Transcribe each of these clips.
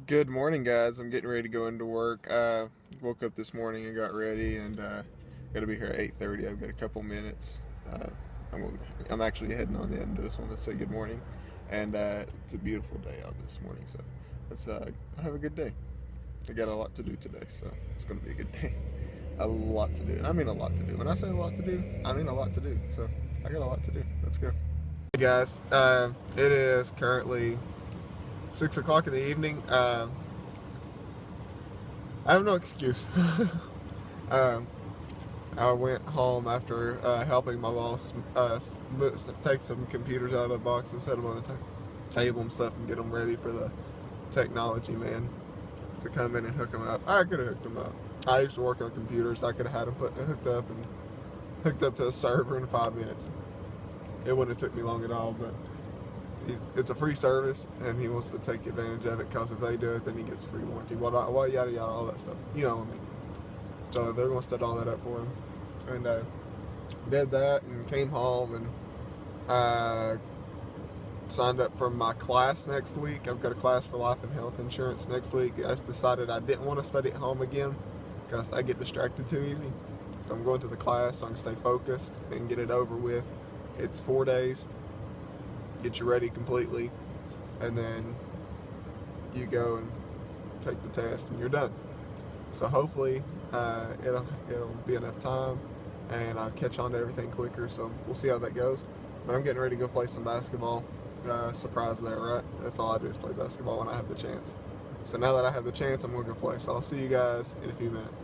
Good morning, guys. I'm getting ready to go into work. Woke up this morning and got ready, and got to be here at 8:30. I've got a couple minutes. Uh, I'm actually heading on in. Just want to say good morning, and it's a beautiful day out this morning. So let's have a good day. I got a lot to do today, so it's gonna be a good day. A lot to do. And I mean a lot to do. When I say a lot to do, I mean a lot to do. So I got a lot to do. Let's go. Hey guys, it is currently 6 o'clock in the evening. I have no excuse. um, I went home after helping my boss take some computers out of the box and set them on the table and stuff and get them ready for the technology man to come in and hook them up. I could have hooked them up. I used to work on computers. I could have had them hooked up to a server in 5 minutes. It wouldn't have took me long at all, but it's a free service and he wants to take advantage of it because if they do it, then he gets free warranty. Well, yada yada, all that stuff. You know what I mean? So they're going to set all that up for him. And did that and came home and uh, signed up for my class next week. I've got a class for life and health insurance next week. I just decided I didn't want to study at home again because I get distracted too easy. So I'm going to the class so I can stay focused and get it over with. It's 4 days, get you ready completely, and then you go and take the test and you're done. So hopefully it'll be enough time and I'll catch on to everything quicker. So we'll see how that goes. But I'm getting ready to go play some basketball. Surprise there, right? That's all I do is play basketball when I have the chance. So now that I have the chance, I'm going to go play. So I'll see you guys in a few minutes.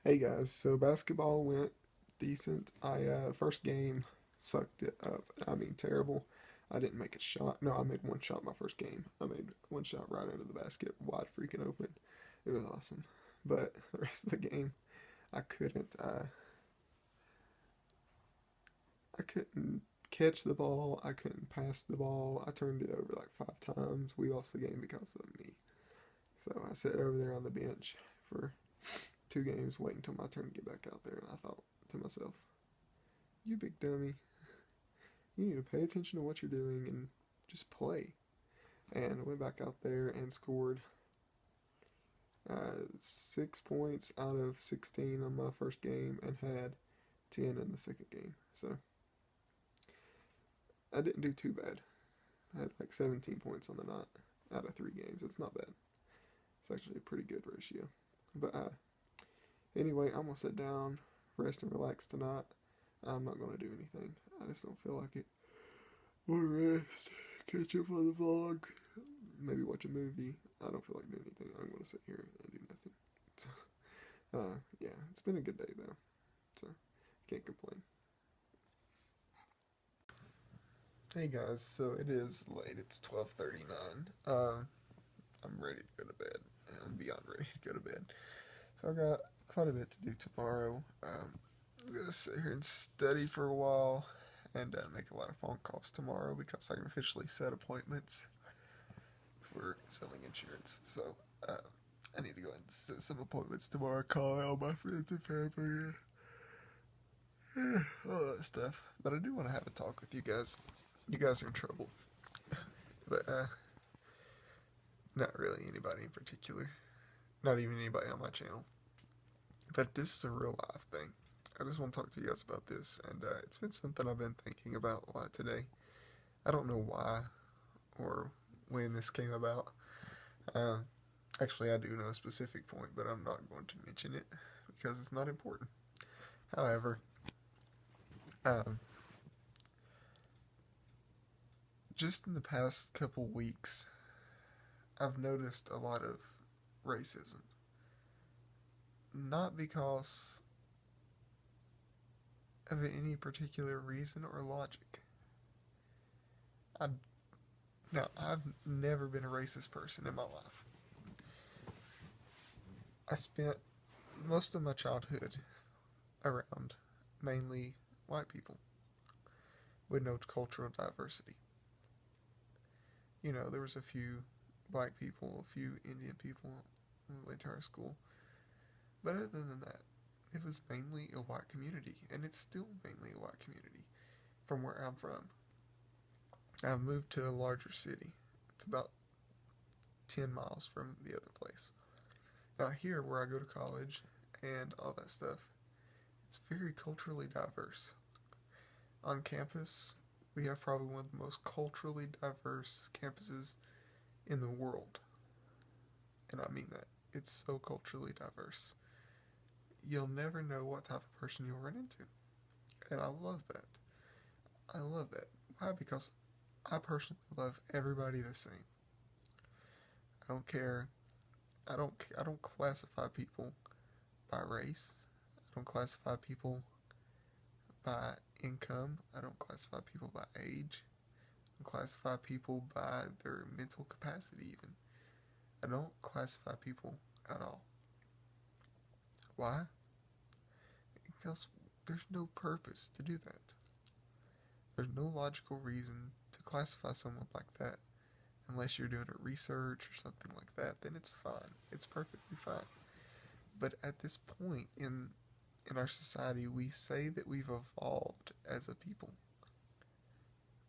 Hey guys, so basketball went decent. I first game sucked it up. I mean terrible. I didn't make a shot. No, I made one shot my first game. I made one shot right into the basket, wide freaking open. It was awesome. But the rest of the game, I couldn't. I couldn't catch the ball. I couldn't pass the ball. I turned it over like 5 times. We lost the game because of me. So I sat over there on the bench for 2 games, waiting until my turn to get back out there. And I thought to myself, "You big dummy, you need to pay attention to what you're doing and just play." And I went back out there and scored 6 points out of 16 on my first game and had 10 in the second game. So I didn't do too bad. I had like 17 points on the night out of 3 games. It's not bad. It's actually a pretty good ratio. But anyway, I'm going to sit down, rest and relax tonight. I'm not going to do anything. I just don't feel like it. Want to rest, catch up on the vlog, maybe watch a movie. I don't feel like doing anything. I'm going to sit here and do nothing. So, yeah, it's been a good day though. So, can't complain. Hey guys, so it is late. It's 12:39. I'm ready to go to bed. I'm beyond ready to go to bed. So I got quite a bit to do tomorrow. I'm gonna sit here and study for a while and make a lot of phone calls tomorrow because I can officially set appointments for selling insurance. So I need to go and set some appointments tomorrow. Call all my friends and family. All that stuff. But I do want to have a talk with you guys. You guys are in trouble. But not really anybody in particular. Not even anybody on my channel. But this is a real life thing. I just want to talk to you guys about this, and it's been something I've been thinking about a lot today. I don't know why or when this came about. Uh, Actually, I do know a specific point, but I'm not going to mention it because it's not important. However, um, just in the past couple weeks, I've noticed a lot of racism. Not because of any particular reason or logic. I Now, I've never been a racist person in my life. I spent most of my childhood around mainly white people with no cultural diversity. You know, there was a few black people, a few Indian people in the entire school. But other than that, it was mainly a white community, and it's still mainly a white community from where I'm from. I've moved to a larger city. It's about 10 miles from the other place. Now, here where I go to college and all that stuff, it's very culturally diverse. On campus, we have probably one of the most culturally diverse campuses in the world. And I mean that. It's so culturally diverse. You'll never know what type of person you'll run into. And I love that. I love that. Why? Because I personally love everybody the same. I don't care. I don't classify people by race. I don't classify people by income. I don't classify people by age. I don't classify people by their mental capacity even. I don't classify people at all. Why? Because there's no purpose to do that. There's no logical reason to classify someone like that unless you're doing a research or something like that. Then it's fine. It's perfectly fine. But at this point in our society, we say that we've evolved as a people.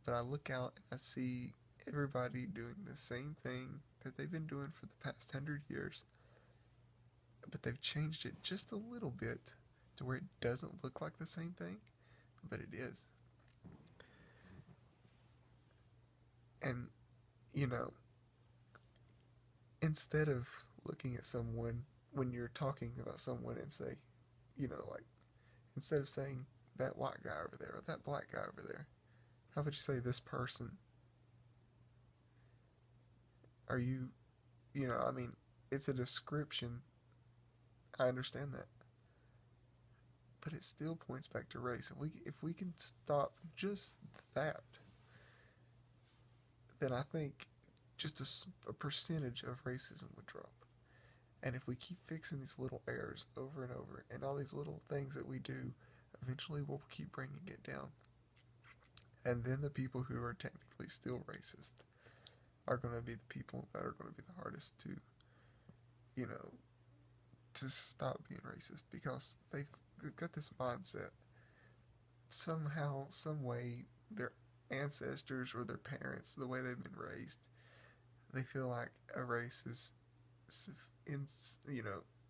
But I look out and I see everybody doing the same thing that they've been doing for the past 100 years, but they've changed it just a little bit to where it doesn't look like the same thing, but it is. And, you know, instead of looking at someone when you're talking about someone and say, like, instead of saying that white guy over there or that black guy over there, how would you say this person? Are you, I mean, it's a description. I understand that. But it still points back to race. And if we can stop just that, then I think just a percentage of racism would drop. And if we keep fixing these little errors over and over, and all these little things that we do, eventually we'll keep bringing it down. And then the people who are technically still racist are going to be the people that are going to be the hardest to, you know, to stop being racist, because they've got this mindset. Somehow, some way, their ancestors or their parents, the way they've been raised, they feel like a race is,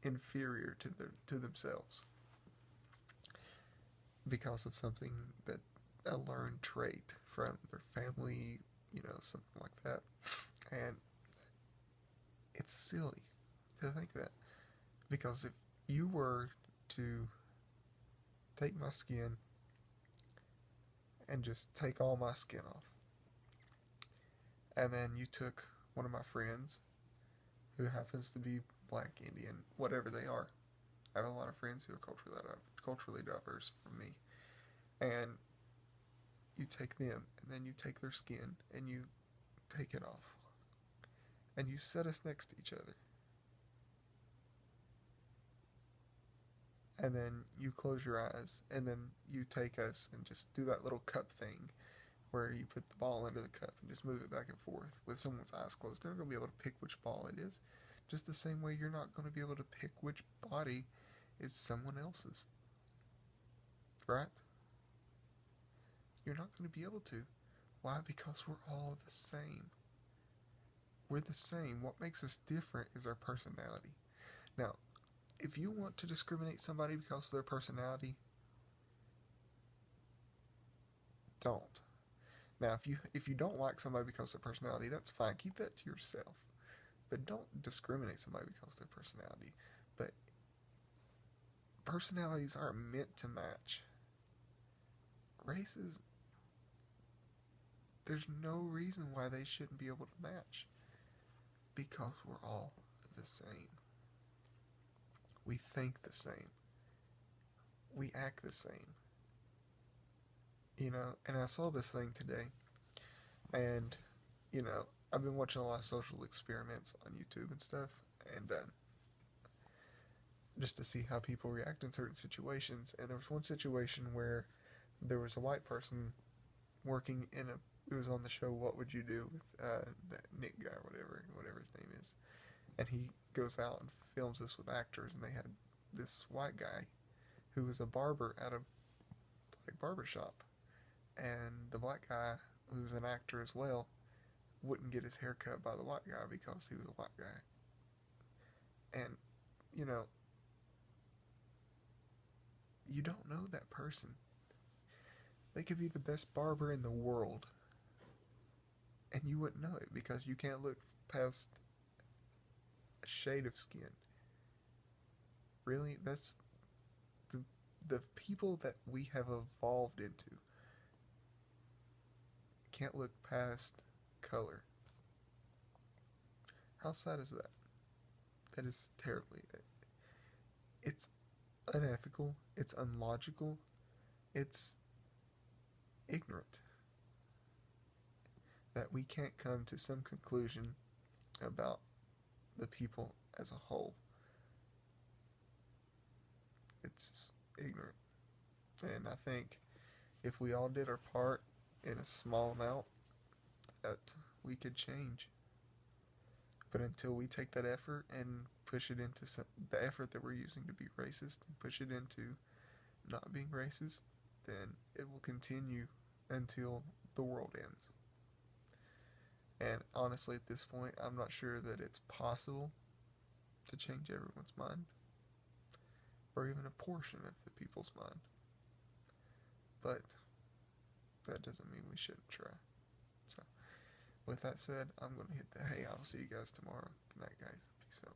inferior to themselves because of something that a learned trait from their family, something like that. And it's silly to think that, because if you were to take my skin and just take all my skin off, and then you took one of my friends who happens to be black, Indian, whatever they are. I have a lot of friends who are culturally diverse from me. And you take them, and then you take their skin, and you take it off. And you set us next to each other. And then you close your eyes, and then you take us and just do that little cup thing where you put the ball under the cup and just move it back and forth with someone's eyes closed. They're not going to be able to pick which ball it is. Just the same way you're not going to be able to pick which body is someone else's. Right? You're not going to be able to. Why? Because we're all the same. We're the same. What makes us different is our personality. Now, if you want to discriminate somebody because of their personality, don't. Now, if you don't like somebody because of their personality, that's fine. Keep that to yourself. But don't discriminate somebody because of their personality. But personalities aren't meant to match. Races, there's no reason why they shouldn't be able to match. Because we're all the same. We think the same. We act the same. And I saw this thing today, and, I've been watching a lot of social experiments on YouTube and stuff, and just to see how people react in certain situations. And there was one situation where there was a white person working it was on the show What Would You Do, with that Nick guy, whatever his name is. And he goes out and films this with actors, and they had this white guy who was a barber at a black barber shop. And the black guy, who was an actor as well, wouldn't get his hair cut by the white guy because he was a white guy. And, you know, you don't know that person. They could be the best barber in the world, and you wouldn't know it because you can't look past a shade of skin. Really, that's the people that we have evolved into can't look past color. How sad is that? That is terribly. It's unethical. It's unlogical. It's ignorant that we can't come to some conclusion about the people as a whole. It's just ignorant. And I think if we all did our part in a small amount, that we could change. But until we take that effort and push it into the effort that we're using to be racist and push it into not being racist, then it will continue until the world ends. And honestly, at this point, I'm not sure that it's possible to change everyone's mind, or even a portion of the people's mind. But that doesn't mean we shouldn't try. So, with that said, I'm going to hit the hay. I'll see you guys tomorrow. Good night, guys. Peace out.